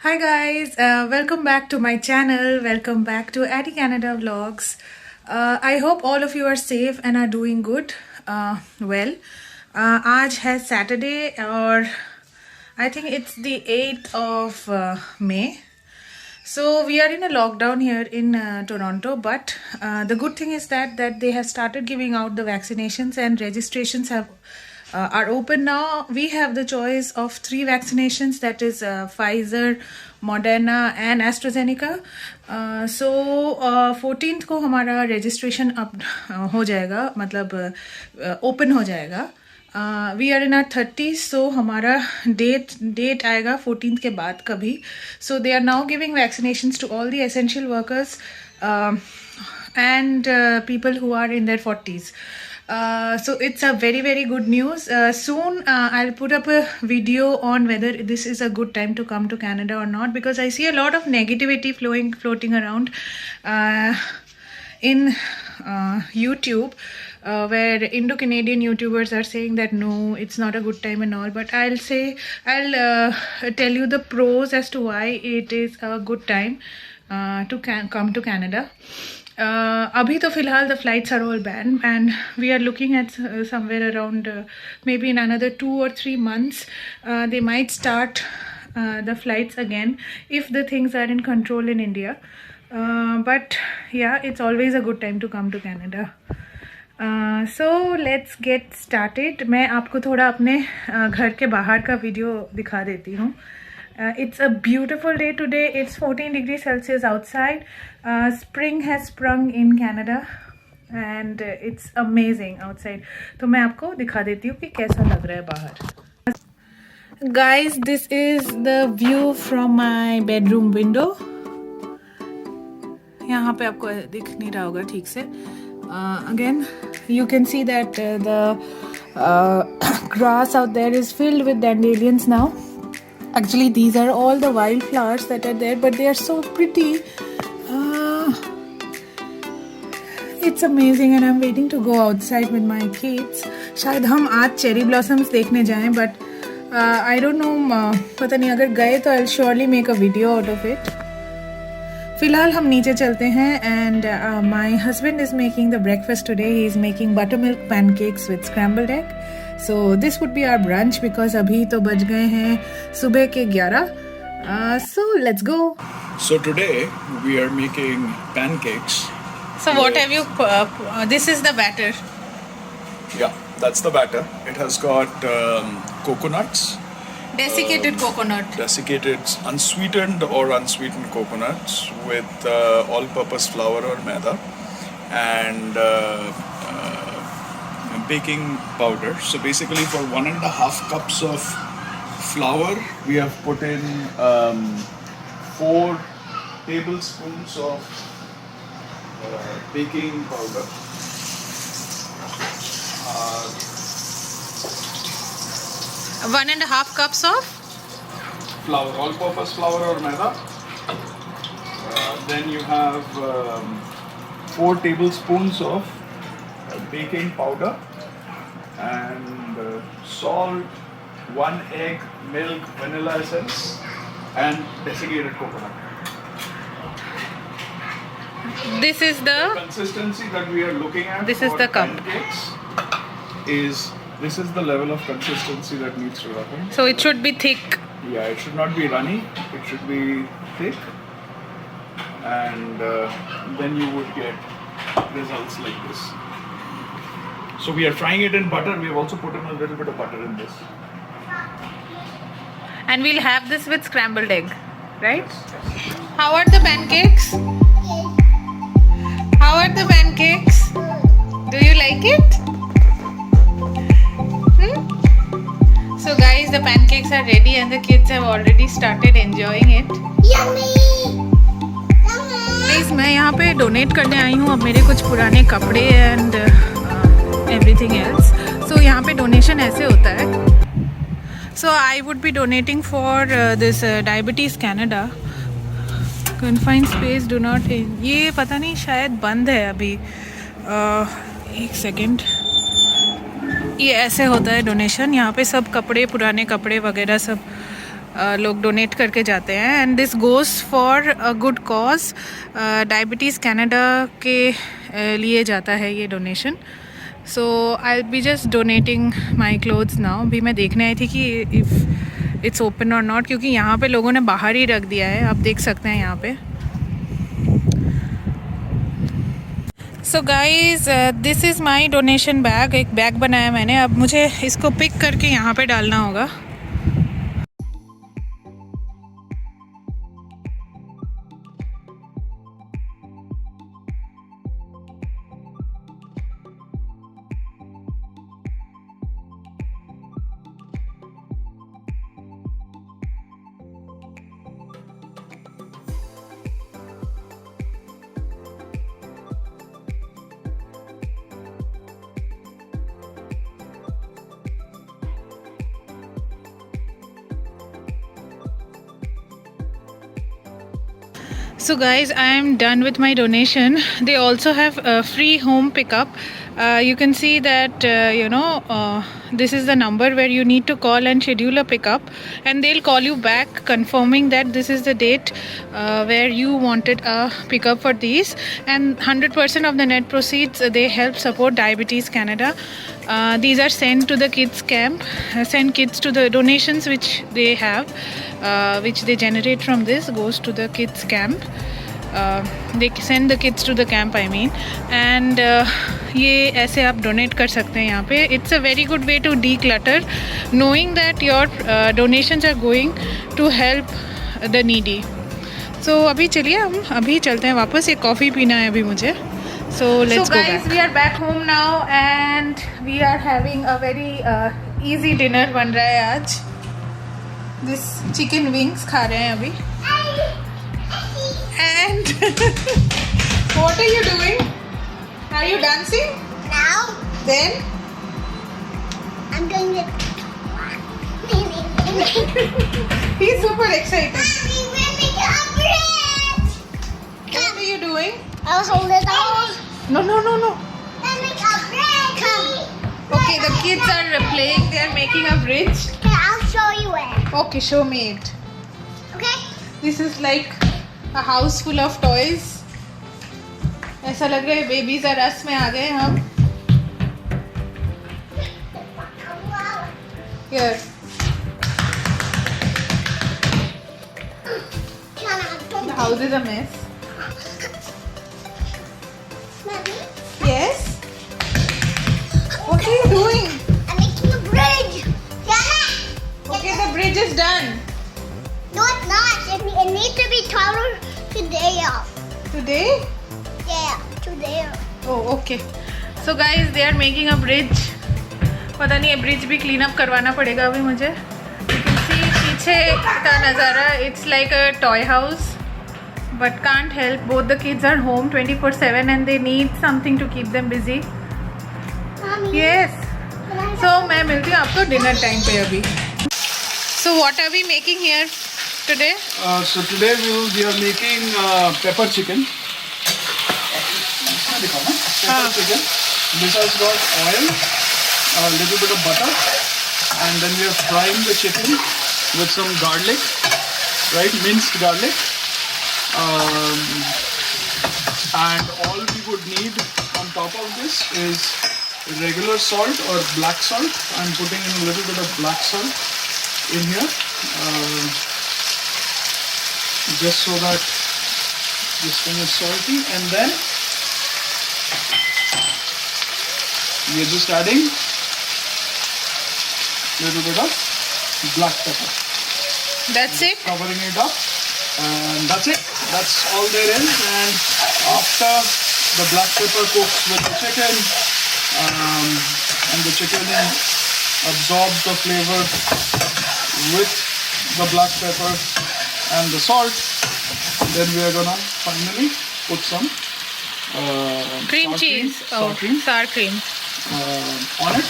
Hi guys, welcome back to my channel. Welcome back to Addy Canada Vlogs. I hope all of you are safe and are doing good. आज है Saturday और I think it's the 8th of May. So we are in a lockdown here in Toronto, but the good thing is that they have started giving out the vaccinations and registrations are open now. We have the choice of 3 vaccinations, that is Pfizer, Moderna and AstraZeneca. So 14th को हमारा registration up हो जाएगा, मतलब open हो जाएगा. We are in our 30s, so हमारा date आएगा 14th के बाद कभी. So they are now giving vaccinations to all the essential workers and people who are in their 40s. So it's a very good news. Soon I'll put up a video on whether this is a good time to come to Canada or not, because I see a lot of negativity floating around in YouTube, where Indo-Canadian YouTubers are saying that no, it's not a good time and all. But I'll tell you the pros as to why it is a good time to come to Canada. अभी तो फिलहाल the flights are all banned and we are looking at somewhere around maybe in another 2 or 3 months they might start the flights again if the things are in control in India. But yeah, it's always a good time to come to Canada. So let's get started. मैं आपको थोड़ा अपने घर के बाहर का video दिखा देती हूँ. It's a beautiful day today. It's 14 degrees Celsius outside. Spring has sprung in Canada and it's amazing outside. तो मैं आपको दिखा देती हूँ कि कैसा लग रहा है बाहर. Guys, this is the view from my bedroom window. यहाँ पे आपको दिख नहीं रहा होगा ठीक से. Again, you can see that the grass out there is filled with dandelions now. Actually, these are all the wildflowers that are there, but they are so pretty. It's amazing and I'm waiting to go outside with my kids. शायद हम आज cherry blossoms देखने जाएं, but I don't know, पता नहीं, अगर गए तो I'll surely make a video out of it. फिलहाल हम नीचे चलते हैं and my husband is making the breakfast today. He is making buttermilk pancakes with scrambled egg. So this would be our brunch because अभी तो बज गए हैं सुबह के 11. So let's go. So today we are making pancakes. So what have you? This is the batter. Yeah, that's the batter. It has got coconuts. Desiccated coconut. Desiccated, unsweetened or unsweetened coconuts with all-purpose flour or maida and baking powder. So basically for 1.5 cups of flour, we have put in 4 tablespoons of baking powder. 1.5 cups of flour, all-purpose flour or maida. Then you have 4 tablespoons of baking powder and salt, 1 egg, milk, vanilla essence, and desiccated coconut. This is the consistency that we are looking at. This is the cup. This is the level of consistency that needs to happen. So it should be thick. Yeah, it should not be runny. It should be thick, and then you would get results like this. So we are frying it in butter. We have also put in a little bit of butter in this. And we'll have this with scrambled egg, right? Yes. How are the pancakes? How are the pancakes? Do you like it? So guys, the pancakes are ready and the kids have already started enjoying it. Yummy! Guys, मैं यहाँ पे donate करने आई हूँ अब मेरे कुछ पुराने कपड़े एंड एवरीथिंग एल्स. सो यहाँ पे डोनेशन ऐसे होता है. So I would be donating for this diabetes Canada. Confined space do not. ये पता नहीं शायद बंद है अभी. एक सेकेंड. ये ऐसे होता है डोनेशन. यहाँ पे सब कपड़े, पुराने कपड़े वगैरह सब लोग डोनेट करके जाते हैं and this goes for a good cause. Diabetes Canada के लिए जाता है ये donation. So I be just donating my clothes now. अभी मैं देखने आई थी कि इफ़ इट्स ओपन और नॉट, क्योंकि यहाँ पे लोगों ने बाहर ही रख दिया है. आप देख सकते हैं यहाँ पे. So guys this is my donation bag. एक बैग बनाया मैंने. अब मुझे इसको पिक करके यहाँ पे डालना होगा. So guys, I am done with my donation. They also have a free home pickup. You can see that this is the number where you need to call and schedule a pickup, and they'll call you back confirming that this is the date where you wanted a pickup for these. And 100% of the net proceeds they help support Diabetes Canada. These are sent to the kids camp. Send kids to the donations which they have, which they generate from this goes to the kids camp. They send the kids to the camp, I mean. And ये ऐसे आप donate कर सकते हैं यहाँ पे. It's a very good way to declutter, knowing that your donations are going to help the needy. So अभी चलिए हम अभी चलते हैं वापस. एक कॉफ़ी पीना है अभी मुझे. So let's go back. We are back home now and we are having a very easy dinner. बन रहा है आज. This chicken wings खा रहे हैं अभी. And what are you doing? Are you dancing? Now, Then I'm going to. he's super excited. Mommy, we're making a bridge! What are you doing? I'll hold it on. No. Let's make a bridge! Come. Okay, the kids are playing. They are making a bridge. Okay, I'll show you it. Okay, show me it. Okay? This is like a house full of toys. ऐसा लग रहा है babies और रस में आ गए हम. Here. The house is a mess. Mommy, Yes. What are you doing? I'm making a bridge. Dana! Okay, the bridge is done. No, it's not. It needs to be taller to there. Today? Yeah, to there. Oh, okay. So guys, they are making a bridge. पता नहीं ये bridge भी clean up करवाना पड़ेगा अभी मुझे. You can see पीछे का नज़ारा. It's like a toy house. But can't help. Both the kids are home 24/7 and they need something to keep them busy. Mommy. Yes. Can I So मैं मिलती हूँ आपको डिनर टाइम पे अभी. So what are we making here today? So today we are making pepper chicken. Pepper chicken. This has got oil, a little bit of butter, and then we are frying the chicken with some garlic, right? Minced garlic. And all we would need on top of this is regular salt or black salt. I'm putting in a little bit of black salt in here, just so that this thing is salty. And then we are just adding little bit of black pepper, That's it. covering it up, and that's it. That's all there is. And after the black pepper cooks with the chicken, and the chicken absorbs the flavor with the black pepper and the salt, then we are gonna finally put some Cream sour cheese. sour cream Sour cream. on it,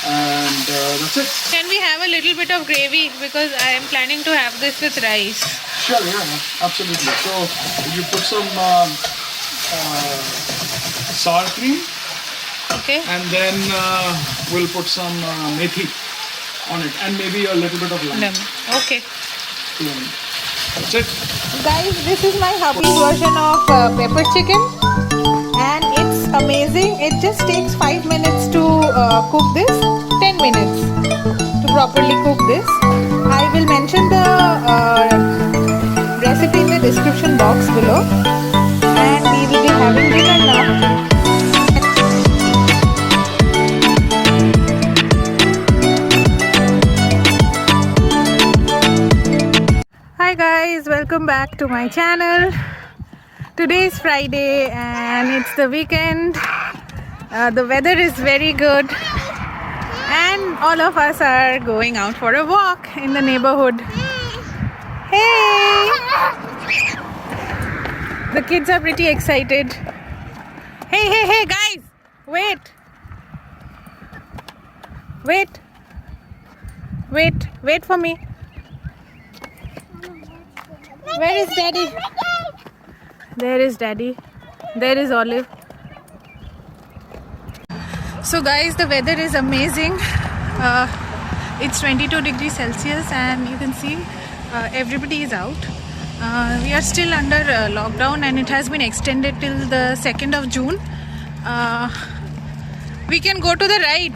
and that's it. Can we have a little bit of gravy because I am planning to have this with rice. Sure, yeah, absolutely. So you put some sour cream, Okay. and then we'll put some methi. on it, and maybe a little bit of lemon. Okay. That's it. Guys, this is my hubby's version of pepper chicken, and it's amazing. It just takes 5 minutes to cook this, 10 minutes to properly cook this. I will mention the recipe in the description box below, and we will be having dinner now. Hi guys, welcome back to my channel. Today is Friday and it's the weekend. The weather is very good and all of us are going out for a walk in the neighborhood. Hey! The kids are pretty excited. Hey guys! Wait! Wait for me. Where is Daddy? There is Daddy. There is Olive. So guys, the weather is amazing. It's 22 degrees Celsius and you can see everybody is out. We are still under lockdown and it has been extended till the 2nd of June. We can go to the right.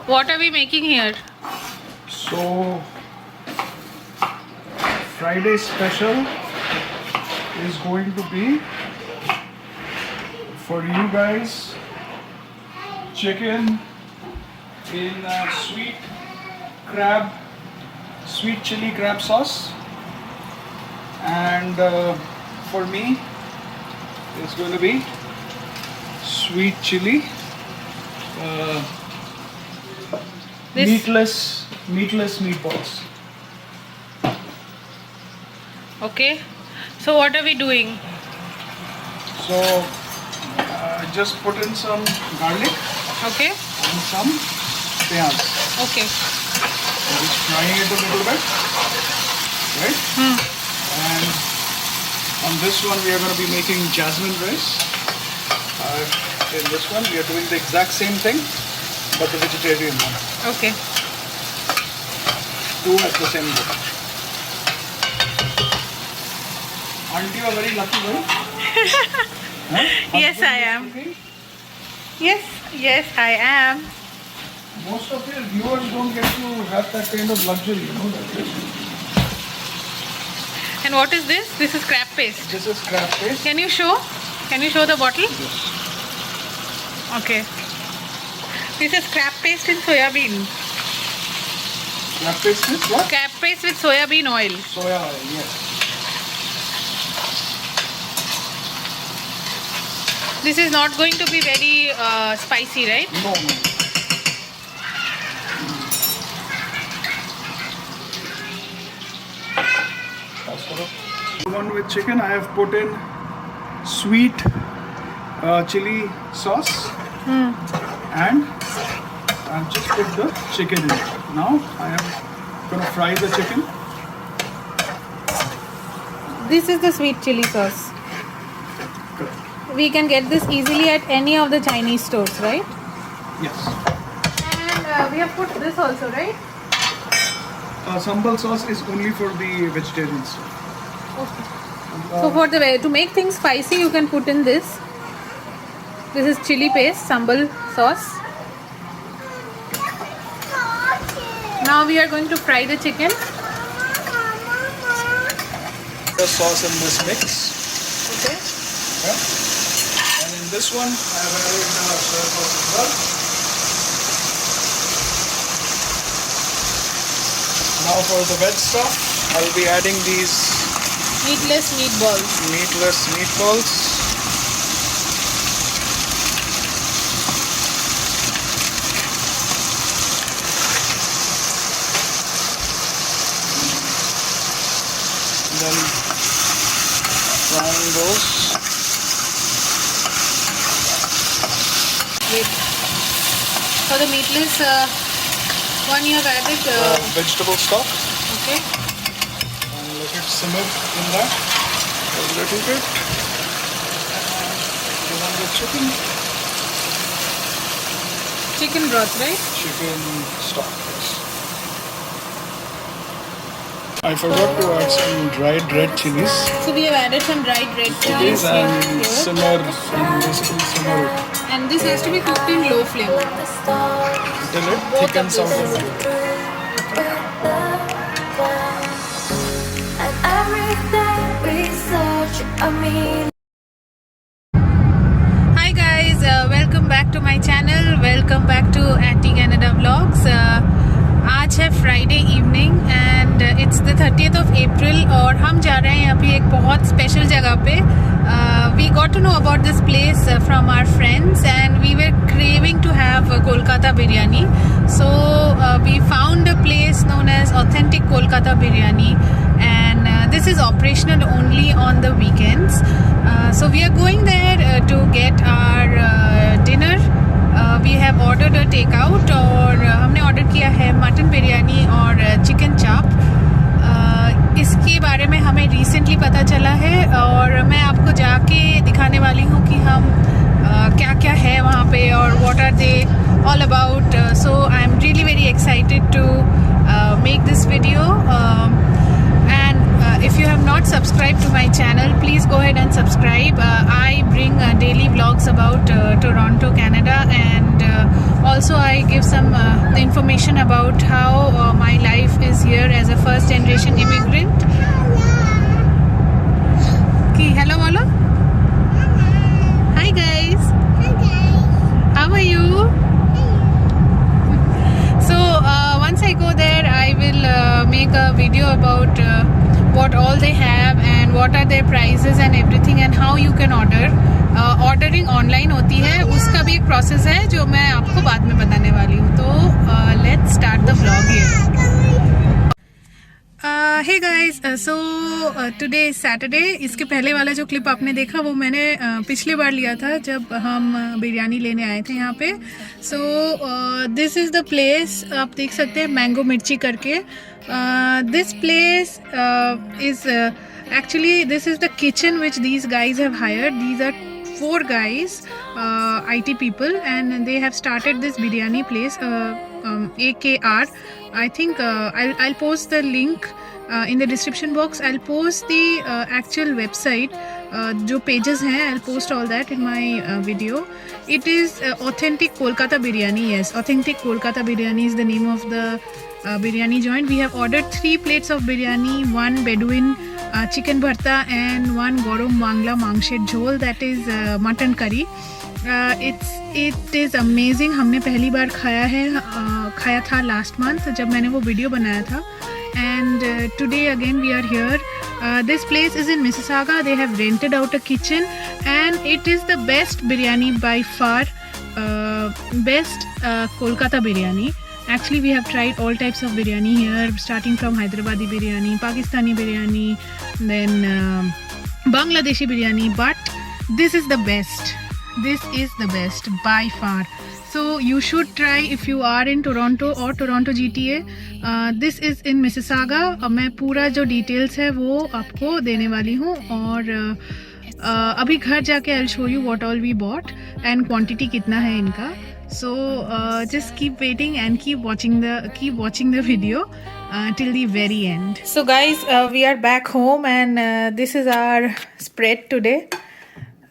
What are we making here? So, Friday special is going to be for you guys chicken in sweet chili crab sauce, and for me it's going to be sweet chili meatless meatballs. Okay. So what are we doing? So just put in some garlic Okay. and some piyaz. Okay. So just frying it a little bit, right? And on this one we are going to be making jasmine rice. In this one we are doing the exact same thing, but the vegetarian one. Okay. Two at the same time. Aren't you a very lucky girl? Huh? Yes, I am. Cooking? Yes, I am. Most of your viewers don't get to have that kind of luxury, you know that. And what is this? This is crab paste. This is crab paste. Can you show? Can you show the bottle? Yes. Okay. This is crab paste in soya bean. Crab paste is what? Crab paste with soya bean oil. Soya oil, yes. This is not going to be very spicy, right? No. One with chicken, I have put in sweet chili sauce and and just put the chicken in it. Now I am going to fry the chicken. This is the sweet chili sauce. Correct. We can get this easily at any of the Chinese stores, right? Yes. And we have put this also, right? Sambal sauce is only for the vegetarians. Okay. So for the to make things spicy, you can put in this. This is chili paste, sambal sauce. Now we are going to fry the chicken. The sauce in this mix. Okay. Yeah. And in this one, I have added soy sauce as well. Now for the veg stuff, I'll be adding these Meatless meatballs. meatless meatballs. Then frying those. Wait. For the meatless one, you have added. Vegetable stock. Okay. And let it simmer in that a little bit. And then the Chicken broth, right? chicken stock. Yes. I forgot to add some dried red chilies. So we have added some dried red chilies And here. simmer and basically simmer it And this has to be cooked in low flame. until it thickens out a little bit. And everything we search, I mean. Hi guys, welcome back to my channel. Welcome back to Auntie Canada Vlogs. आज है Friday evening and it's the 30th of April और हम जा रहे हैं अभी एक बहुत स्पेशल जगह पे. We got to know about this place from our friends and we were craving to have Kolkata biryani. So we found a place known as authentic Kolkata biryani and this is operational only on the weekends. So we are going there to get our dinner. We have ordered a takeout और हमने order किया है mutton biryani और chicken चाप. इसके बारे में हमें रिसेंटली पता चला है और मैं आपको जाके दिखाने वाली हूँ कि हम क्या क्या है वहाँ पे और what are they all about. So I am really very excited to make this video. And if you have not subscribed to my channel, please go ahead and subscribe. I bring daily vlogs about Toronto, Canada, and also I give some information about how my life is here as a first generation immigrant. Okay, hello bolo. Hi guys. How are you? So once I go there, I will make a video about what all they have and what are their prices and everything and how you can order. Ordering online होती है, उसका भी एक process है जो मैं आपको बाद में बताने वाली हूँ. तो let's start the vlog here. Hey guys, so today is Saturday. इसके पहले वाला जो क्लिप आपने देखा वो मैंने पिछली बार लिया था जब हम बिरयानी लेने आए थे यहाँ पे. So this is the place, आप देख सकते हैं मैंगो मिर्ची करके. This place is actually this is the kitchen which these guys have hired. These are 4 guys, IT people, and they have started this biryani place, AKR. I think I'll post the link in the description box. I'll post the actual website, जो pages हैं. I'll post all that in my video. It is authentic Kolkata biryani. Yes, authentic Kolkata biryani is the name of the biryani joint. We have ordered 3 plates of biryani, 1 Bedouin chicken bharta and 1 Gorom Mangla Mangshet Jhol, that is mutton curry. It is amazing. हमने पहली बार खाया था last month जब मैंने वो video बनाया था. And today again we are here. This place is in Mississauga. They have rented out a kitchen and it is the best biryani by far. Best Kolkata biryani. Actually, we have tried all types of biryani here, starting from Hyderabadi biryani, Pakistani biryani, then Bangladeshi biryani, but this is the best. This is the best by far. So you should try if you are in Toronto or Toronto GTA. This is in Mississauga. मैं पूरा जो details है वो आपको देने वाली हूँ और अभी घर जाके I'll show you what all we bought and quantity कितना है इनका. So just keep waiting and keep watching the video till the very end. So guys, we are back home and this is our spread today.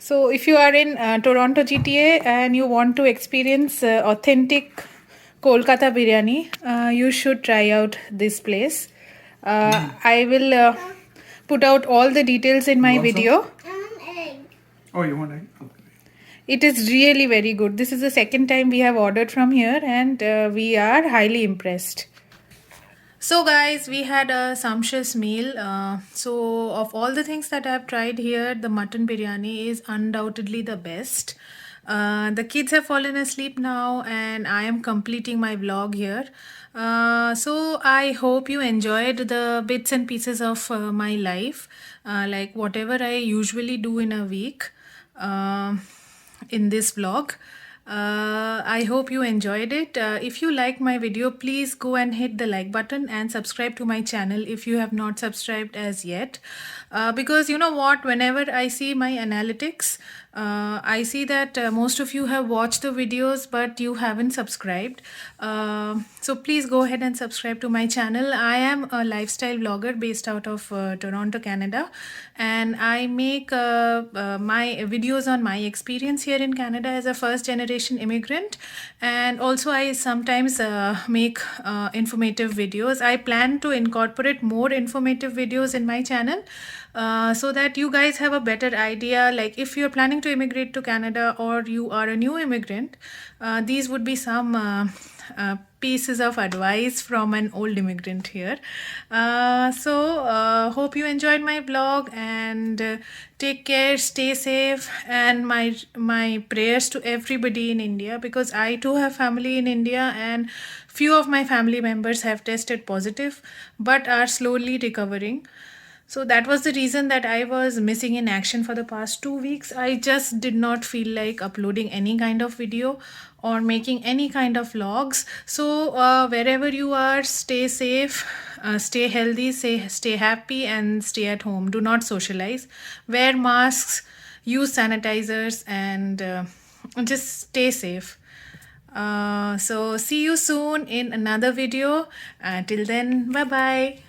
So if you are in Toronto GTA and you want to experience authentic Kolkata biryani, you should try out this place. I will put out all the details in my video. Oh, you want egg? Okay. It is really very good. This is the second time we have ordered from here and we are highly impressed. So guys, we had a sumptuous meal. So of all the things that I have tried here, the mutton biryani is undoubtedly the best. The kids have fallen asleep now and I am completing my vlog here. So I hope you enjoyed the bits and pieces of my life, like whatever I usually do in a week in this vlog. I hope you enjoyed it. If you like my video, please go and hit the like button and subscribe to my channel if you have not subscribed as yet. Because you know what, whenever I see my analytics, I see that most of you have watched the videos but you haven't subscribed. So please go ahead and subscribe to my channel. I am a lifestyle vlogger based out of Toronto, Canada, and I make my videos on my experience here in Canada as a first generation immigrant, and also I sometimes make informative videos. I plan to incorporate more informative videos in my channel so that you guys have a better idea, like if you're planning to immigrate to Canada or you are a new immigrant, these would be some pieces of advice from an old immigrant here. So hope you enjoyed my vlog and take care, stay safe, and my prayers to everybody in India, because I too have family in India and few of my family members have tested positive but are slowly recovering. So that was the reason that I was missing in action for the past 2 weeks. I just did not feel like uploading any kind of video or making any kind of vlogs. So wherever you are, stay safe, stay healthy, stay happy, and stay at home. Do not socialize. Wear masks, use sanitizers, and just stay safe. So see you soon in another video. Till then, bye bye.